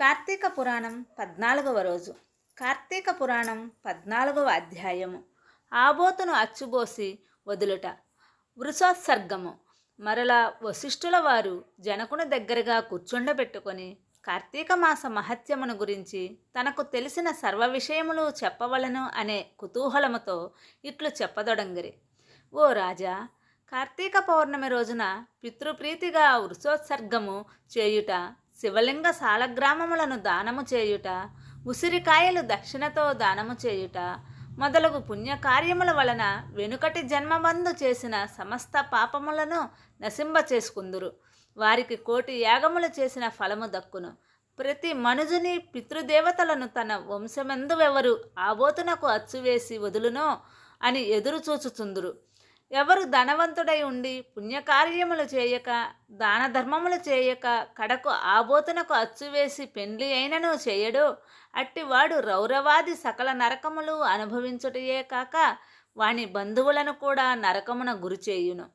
కార్తీక పురాణం 14వ రోజు. కార్తీక పురాణం 14వ అధ్యాయము. ఆబోతును అచ్చుబోసి వదులుట. వృషోత్సర్గము. మరలా వశిష్ఠుల వారు జనకుని దగ్గరగా కూర్చుండబెట్టుకొని కార్తీక మాస మహత్యమును గురించి తనకు తెలిసిన సర్వ విషయములు చెప్పవలను అనే కుతూహలముతో ఇట్లు చెప్పదొడంగిరి. ఓ రాజా, కార్తీక పౌర్ణమి రోజున పితృప్రీతిగా వృషోత్సర్గము చేయుట, శివలింగ సాలగ్రామములను దానము చేయుట, ఉసిరికాయలు దక్షిణతో దానము చేయుట మొదలగు పుణ్యకార్యముల వలన వెనుకటి జన్మబందు చేసిన సమస్త పాపములను నశింపచేసుకుందురు. వారికి కోటి యాగములు చేసిన ఫలము దక్కును. ప్రతి మనుజుని పితృదేవతలను తన వంశమెందువెవరు ఆబోతునకు అచ్చువేసి వదులునో అని ఎదురు చూచుచుందురు. ఎవరు ధనవంతుడై ఉండి పుణ్యకార్యములు చేయక దాన ధర్మములు చేయక కడకు ఆబోతునకు అచ్చువేసి పెండ్లి అయినను చేయడో అట్టివాడు రౌరవాది సకల నరకములు అనుభవించుటయే కాక వాని బంధువులను కూడా నరకమున గురిచేయును.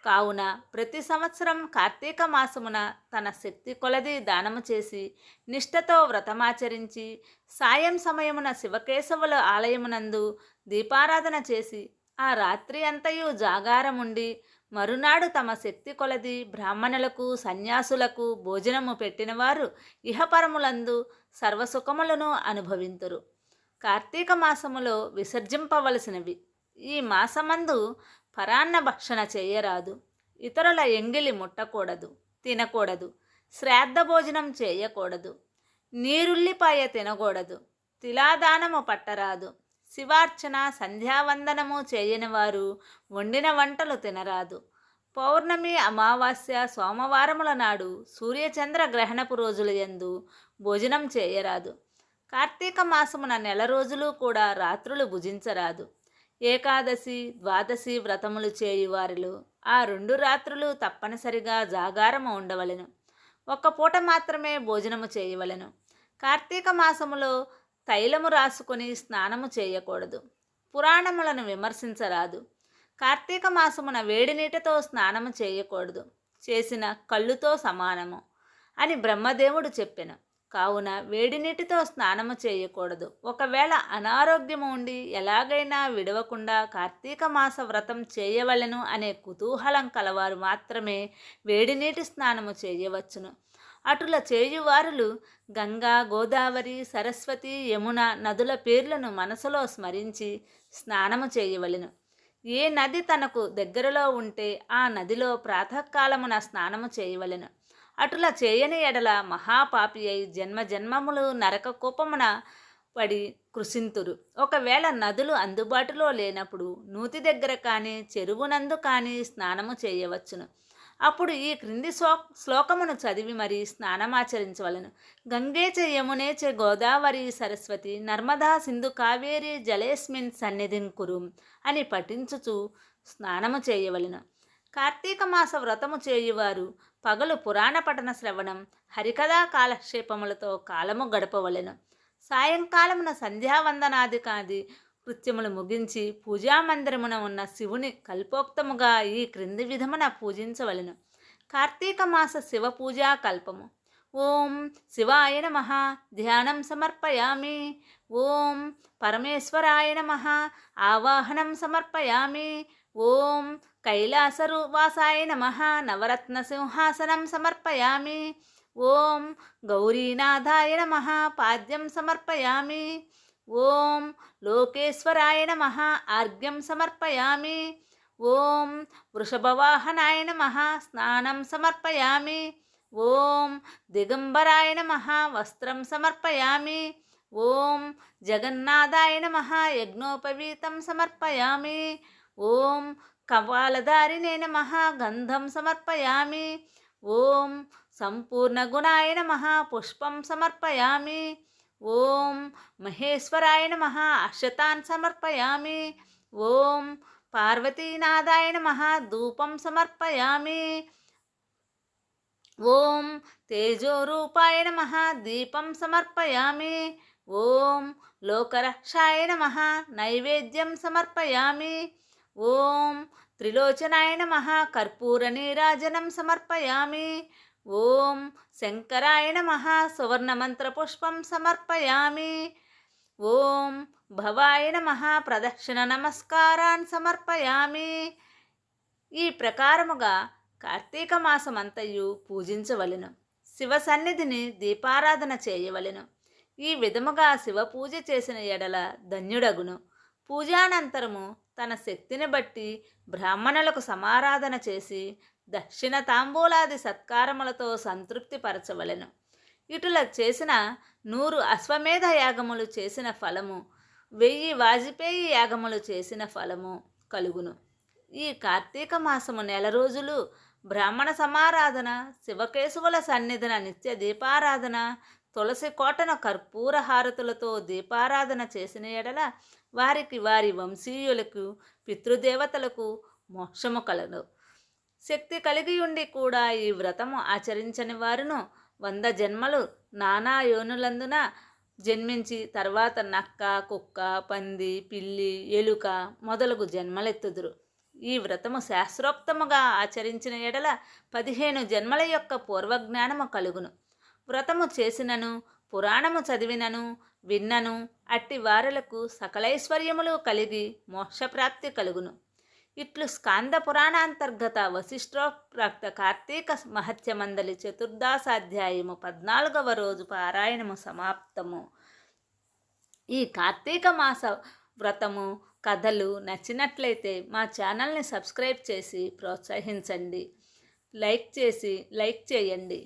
కావున ప్రతి సంవత్సరం కార్తీక మాసమున తన శక్తి కొలది దానము చేసి నిష్ఠతో వ్రతమాచరించి సాయం సమయమున శివకేశవుల ఆలయమునందు దీపారాధన చేసి ఆ రాత్రి అంతయు జాగారముండి మరునాడు తమ శక్తి కొలది బ్రాహ్మణులకు సన్యాసులకు భోజనము పెట్టినవారు ఇహపరములందు సర్వసుఖములను అనుభవింతురు. కార్తీక మాసములో విసర్జింపవలసినవి. ఈ మాసమందు పరాన్న భక్షణ చేయరాదు. ఇతరుల ఎంగిలి ముట్టకూడదు, తినకూడదు. శ్రాద్ధ భోజనం చేయకూడదు. నీరుల్లిపాయ తినకూడదు. తిలాదానము పట్టరాదు. శివార్చన సంధ్యావందనము చేయని వారు వండిన వంటలు తినరాదు. పౌర్ణమి, అమావాస్య, సోమవారముల నాడు సూర్యచంద్ర గ్రహణపు రోజుల యందు భోజనం చేయరాదు. కార్తీక మాసమున నెల రోజులు కూడా రాత్రులు భుజించరాదు. ఏకాదశి, ద్వాదశి వ్రతములు చేయువారిలో ఆ 2 రాత్రులు తప్పనిసరిగా జాగారము ఉండవలెను. ఒక్క పూట మాత్రమే భోజనము చేయవలెను. కార్తీక మాసములో తైలము రాసుకొని స్నానము చేయకూడదు. పురాణములను విమర్శించరాదు. కార్తీక మాసమున వేడి నీటితో స్నానము చేయకూడదు. చేసిన కళ్ళుతో సమానము అని బ్రహ్మదేవుడు చెప్పెను. కావున వేడి నీటితో స్నానము చేయకూడదు. ఒకవేళ అనారోగ్యము ఉండి ఎలాగైనా విడవకుండా కార్తీక మాస వ్రతం చేయవలెను అనే కుతూహలం కలవారు మాత్రమే వేడి నీటి స్నానము చేయవచ్చును. అటుల చేయువారులు గంగా, గోదావరి, సరస్వతి, యమున నదుల పేర్లను మనసులో స్మరించి స్నానము చేయవలెను. ఏ నది తనకు దగ్గరలో ఉంటే ఆ నదిలో ప్రాతకాలమున స్నానము చేయవలెను. అటుల చేయని ఎడల మహాపాపి అయి జన్మజన్మములు నరక కూపమున పడి కృషింతురు. ఒకవేళ నదులు అందుబాటులో లేనప్పుడు నూతి దగ్గర కానీ చెరువునందు కానీ స్నానము చేయవచ్చును. అప్పుడు ఈ క్రింది శ్లోకమును చదివి మరి స్నానమాచరించవలను. గంగే చ యమునే చ గోదావరి సరస్వతి నర్మదా సింధు కావేరి జలేస్మిన్ సన్నిధిం కురు అని పఠించుచు స్నానము చేయవలను. కార్తీక మాస వ్రతము చేయువారు పగలు పురాణ పఠన శ్రవణం, హరికథా కాలక్షేపములతో కాలము గడపవలెను. సాయంకాలమున సంధ్యావందనాదికాది కృత్యములు ముగించి పూజామందిరమున ఉన్న శివుని కల్పోక్తముగా ఈ క్రింది విధమున పూజించవలెను. కార్తీక మాస శివ పూజా కల్పము. ఓం శివాయ నమః ధ్యానం సమర్పయామి. ఓం పరమేశ్వరాయ నమః ఆవాహనం సమర్పయామి. ఓం కైలాసవాసాయ నమః నవరత్న సింహాసనం సమర్పయామి. ఓం గౌరీనాథాయ నమః పాద్యం సమర్పయామి. ఓం లోకేశ్వరాయ నమః ఆర్ఘ్యం సమర్పయామి. ఓం వృషభవాహనాయ నమః స్నానం సమర్పయామి. ఓం దిగంబరాయ నమః వస్త్రం సమర్పయామి. ఓం జగన్నాథాయ నమః యజ్ఞోపవీతం సమర్పయామి. ఓం కపాలధారిణే నమః గంధం సమర్పయామి. ఓం సంపూర్ణగుణాయ నమః పుష్పం సమర్పయామి. ఓం మహేశ్వరాయ నమః అక్షతాన్ సమర్పయామి. ఓం పార్వతీనాథాయ నమః ధూపం సమర్పయామి. ఓం తేజోరూపాయ నమః దీపం సమర్పయామి. ఓం లోకరక్షాయ నమః నైవేద్యం సమర్పయామి. ఓం త్రిలోచనాయ నమః కర్పూర నీరాజనం సమర్పయామి. ఓం శంకరాయ నమః సువర్ణమంత్రపుష్పం సమర్పయామి. ఓం భవాయ నమః ప్రదక్షిణ నమస్కారాన్ సమర్పయామి. ఈ ప్రకారముగా కార్తీక మాసమంతయు పూజించవలెను. శివ సన్నిధిని దీపారాధన చేయవలెను. ఈ విధముగా శివ పూజ చేసిన ఎడల ధన్యుడగును. పూజానంతరము తన శక్తిని బట్టి బ్రాహ్మణులకు సమారాధన చేసి దక్షిణ తాంబూలాది సత్కారములతో సంతృప్తి పరచవలెను. ఇటుల చేసిన 100 అశ్వమేధ యాగములు చేసిన ఫలము, 1000 వాజపేయి యాగములు చేసిన ఫలము కలుగును. ఈ కార్తీక మాసము నెల రోజులు బ్రాహ్మణ సమారాధన, శివకేశవుల సన్నిధిన నిత్య దీపారాధన, తులసి కోటన కర్పూర హారతులతో దీపారాధన చేసిన ఎడల వారికి వారి వంశీయులకు పితృదేవతలకు మోక్షము కలదు. శక్తి కలిగి ఉండి కూడా ఈ వ్రతము ఆచరించని వారును 100 జన్మలు నానా యోనులందున జన్మించి తర్వాత నక్క, కుక్క, పంది, పిల్లి, ఎలుక మొదలగు జన్మలెత్తుదురు. ఈ వ్రతము శాస్త్రోక్తముగా ఆచరించిన ఎడల 15 జన్మల యొక్క పూర్వజ్ఞానము కలుగును. వ్రతము చేసినను, పురాణము చదివినను, విన్నను అట్టి వారులకు సకలైశ్వర్యములు కలిగి మోక్షప్రాప్తి కలుగును. ఇట్లు స్కాంద పురాణాంతర్గత వశిష్ఠోక్త కార్తీక మహత్యమందలి చతుర్దశాధ్యాయము 14వ రోజు పారాయణము సమాప్తము. ఈ కార్తీక మాస వ్రతము కథలు నచ్చినట్లయితే మా ఛానల్ని సబ్స్క్రైబ్ చేసి ప్రోత్సహించండి. లైక్ చేయండి.